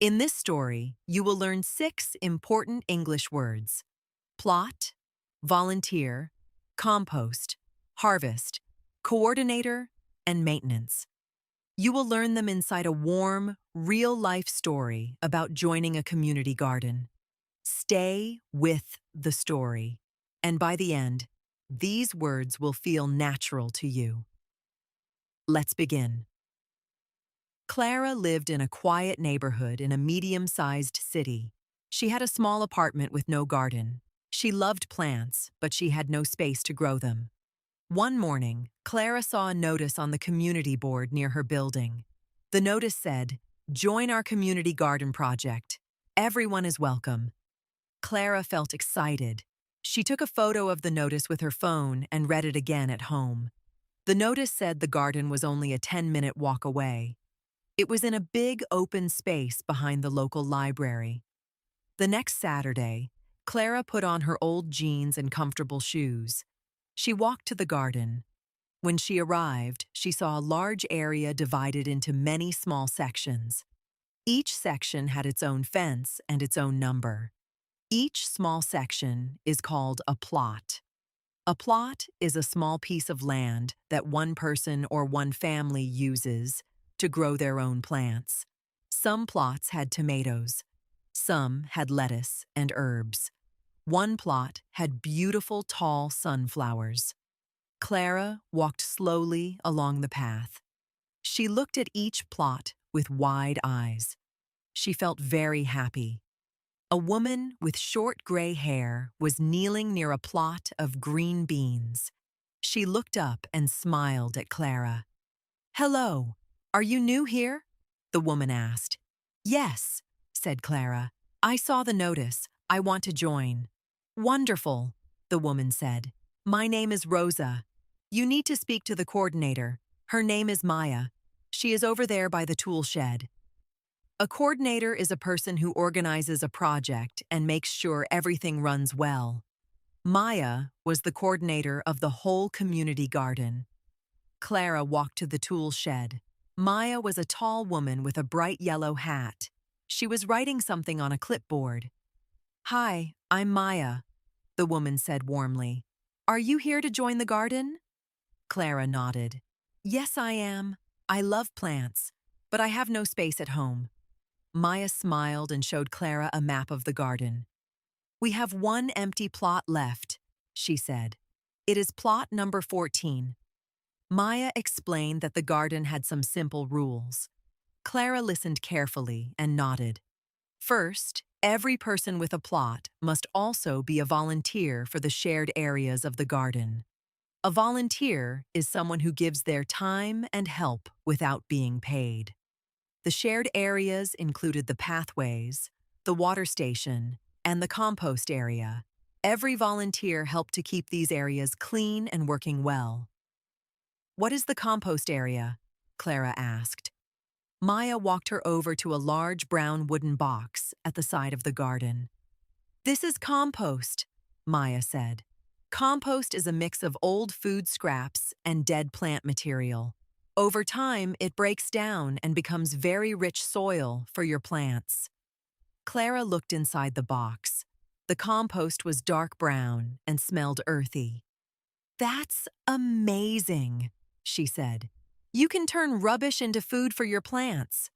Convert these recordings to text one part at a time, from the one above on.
In this story, you will learn 6 important English words: plot, volunteer, compost, harvest, coordinator, and maintenance. You will learn them inside a warm, real-life story about joining a community garden. Stay with the story, and by the end, these words will feel natural to you. Let's begin. Clara lived in a quiet neighborhood in a medium-sized city. She had a small apartment with no garden. She loved plants, but she had no space to grow them. One morning, Clara saw a notice on the community board near her building. The notice said, "Join our community garden project. Everyone is welcome." Clara felt excited. She took a photo of the notice with her phone and read it again at home. The notice said the garden was only a 10-minute walk away. It was in a big open space behind the local library. The next Saturday, Clara put on her old jeans and comfortable shoes. She walked to the garden. When she arrived, she saw a large area divided into many small sections. Each section had its own fence and its own number. Each small section is called a plot. A plot is a small piece of land that one person or one family uses to grow their own plants. Some plots had tomatoes. Some had lettuce and herbs. One plot had beautiful tall sunflowers. Clara walked slowly along the path. She looked at each plot with wide eyes. She felt very happy. A woman with short gray hair was kneeling near a plot of green beans. She looked up and smiled at Clara. "Hello, are you new here?" the woman asked. "Yes," said Clara. "I saw the notice. I want to join." "Wonderful," the woman said. "My name is Rosa. You need to speak to the coordinator. Her name is Maya. She is over there by the tool shed." A coordinator is a person who organizes a project and makes sure everything runs well. Maya was the coordinator of the whole community garden. Clara walked to the tool shed. Maya was a tall woman with a bright yellow hat. She was writing something on a clipboard. "Hi, I'm Maya," the woman said warmly. "Are you here to join the garden?" Clara nodded. "Yes, I am. I love plants, but I have no space at home." Maya smiled and showed Clara a map of the garden. "We have one empty plot left," she said. "It is plot number 14. Maya explained that the garden had some simple rules. Clara listened carefully and nodded. First, every person with a plot must also be a volunteer for the shared areas of the garden. A volunteer is someone who gives their time and help without being paid. The shared areas included the pathways, the water station, and the compost area. Every volunteer helped to keep these areas clean and working well. "What is the compost area?" Clara asked. Maya walked her over to a large brown wooden box at the side of the garden. "This is compost," Maya said. "Compost is a mix of old food scraps and dead plant material. Over time, it breaks down and becomes very rich soil for your plants." Clara looked inside the box. The compost was dark brown and smelled earthy. "That's amazing," she said. "You can turn rubbish into food for your plants."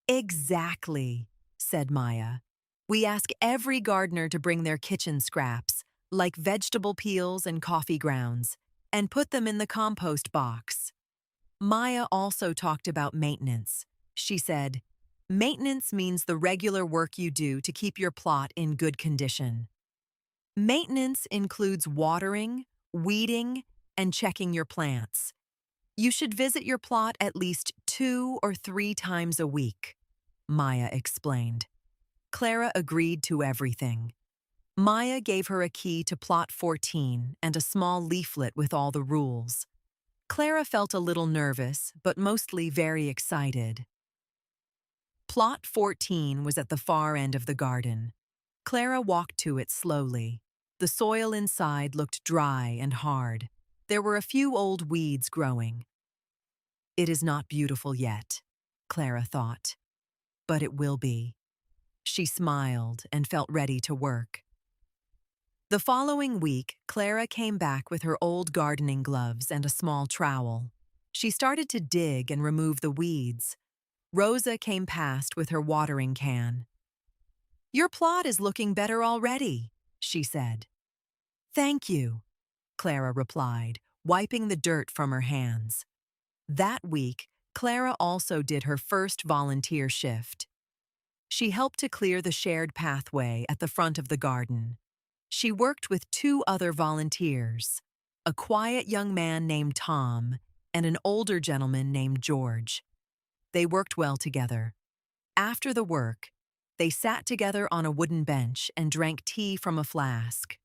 "Exactly," said Maya. "We ask every gardener to bring their kitchen scraps, like vegetable peels and coffee grounds, and put them in the compost box." Maya also talked about maintenance. She said, "Maintenance means the regular work you do to keep your plot in good condition. Maintenance includes watering, weeding, and checking your plants. You should visit your plot at least 2 or 3 times a week," Maya explained. Clara agreed to everything. Maya gave her a key to plot 14 and a small leaflet with all the rules. Clara felt a little nervous, but mostly very excited. Plot 14 was at the far end of the garden. Clara walked to it slowly. The soil inside looked dry and hard. There were a few old weeds growing. "It is not beautiful yet," Clara thought. but it will be. She smiled and felt ready to work. The following week, Clara came back with her old gardening gloves and a small trowel. She started to dig and remove the weeds. Rosa came past with her watering can. "Your plot is looking better already," she said. "Thank you," Clara replied, wiping the dirt from her hands. That week, Clara also did her first volunteer shift. She helped to clear the shared pathway at the front of the garden. She worked with 2 other volunteers, a quiet young man named Tom and an older gentleman named George. They worked well together. After the work, they sat together on a wooden bench and drank tea from a flask.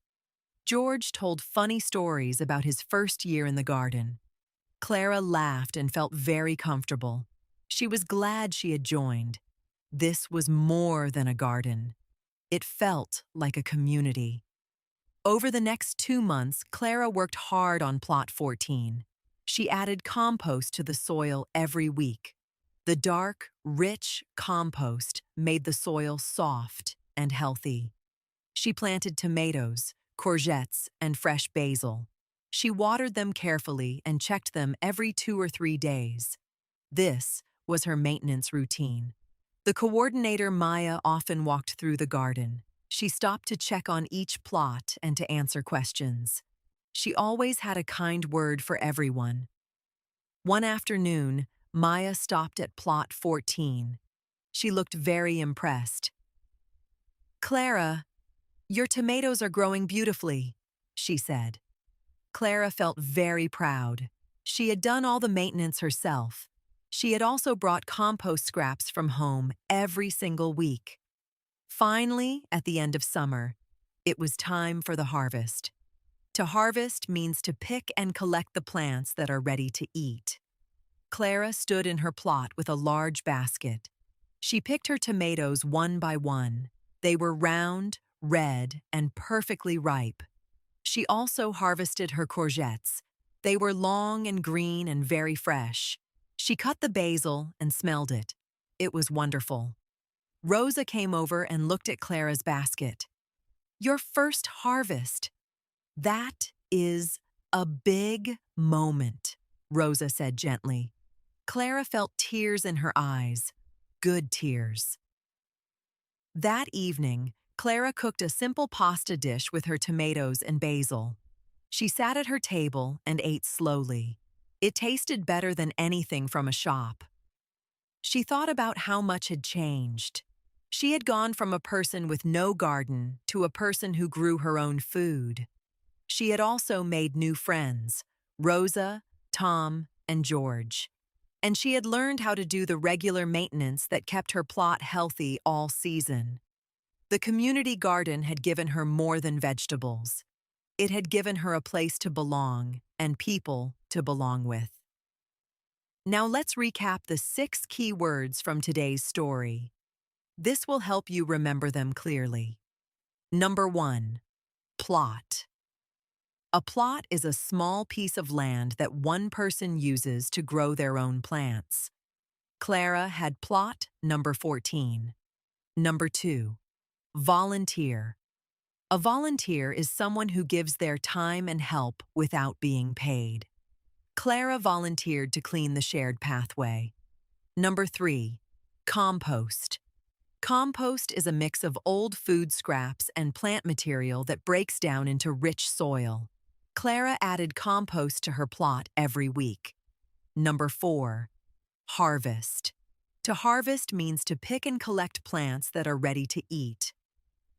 George told funny stories about his first year in the garden. Clara laughed and felt very comfortable. She was glad she had joined. This was more than a garden. It felt like a community. Over the next 2 months, Clara worked hard on Plot 14. She added compost to the soil every week. The dark, rich compost made the soil soft and healthy. She planted tomatoes, courgettes, and fresh basil. She watered them carefully and checked them every 2 or 3 days. This was her maintenance routine. The coordinator, Maya, often walked through the garden. She stopped to check on each plot and to answer questions. She always had a kind word for everyone. One afternoon, Maya stopped at Plot 14. She looked very impressed. "Clara, your tomatoes are growing beautifully," she said. Clara felt very proud. She had done all the maintenance herself. She had also brought compost scraps from home every single week. Finally, at the end of summer, it was time for the harvest. To harvest means to pick and collect the plants that are ready to eat. Clara stood in her plot with a large basket. She picked her tomatoes one by one. They were round, red, and perfectly ripe. She also harvested her courgettes. They were long and green and very fresh. She cut the basil and smelled it. It was wonderful. Rosa came over and looked at Clara's basket. "Your first harvest. That is a big moment," Rosa said gently. Clara felt tears in her eyes. Good tears. That evening, Clara cooked a simple pasta dish with her tomatoes and basil. She sat at her table and ate slowly. It tasted better than anything from a shop. She thought about how much had changed. She had gone from a person with no garden to a person who grew her own food. She had also made new friends, Rosa, Tom, and George. And she had learned how to do the regular maintenance that kept her plot healthy all season. The community garden had given her more than vegetables. It had given her a place to belong and people to belong with. Now let's recap the 6 key words from today's story. This will help you remember them clearly. Number 1, plot. A plot is a small piece of land that one person uses to grow their own plants. Clara had plot number 14. Number 2, volunteer. A volunteer is someone who gives their time and help without being paid. Clara volunteered to clean the shared pathway. Number 3, compost. Compost is a mix of old food scraps and plant material that breaks down into rich soil. Clara added compost to her plot every week. Number 4, harvest. To harvest means to pick and collect plants that are ready to eat.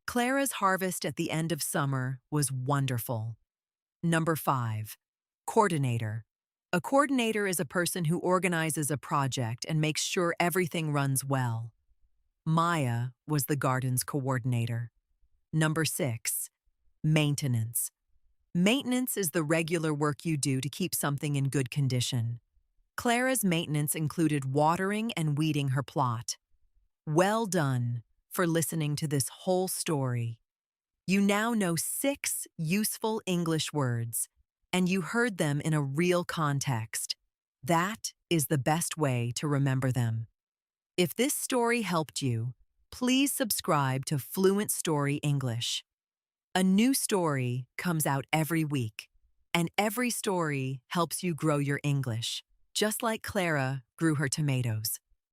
Clara's harvest at the end of summer was wonderful. Number 5, coordinator. A coordinator is a person who organizes a project and makes sure everything runs well. Maya was the garden's coordinator. Number 6, maintenance. Maintenance is the regular work you do to keep something in good condition. Clara's maintenance included watering and weeding her plot. Well done for listening to this whole story. You now know 6 useful English words, and you heard them in a real context. That is the best way to remember them. If this story helped you, please subscribe to Fluent Story English. A new story comes out every week, and every story helps you grow your English, just like Clara grew her tomatoes.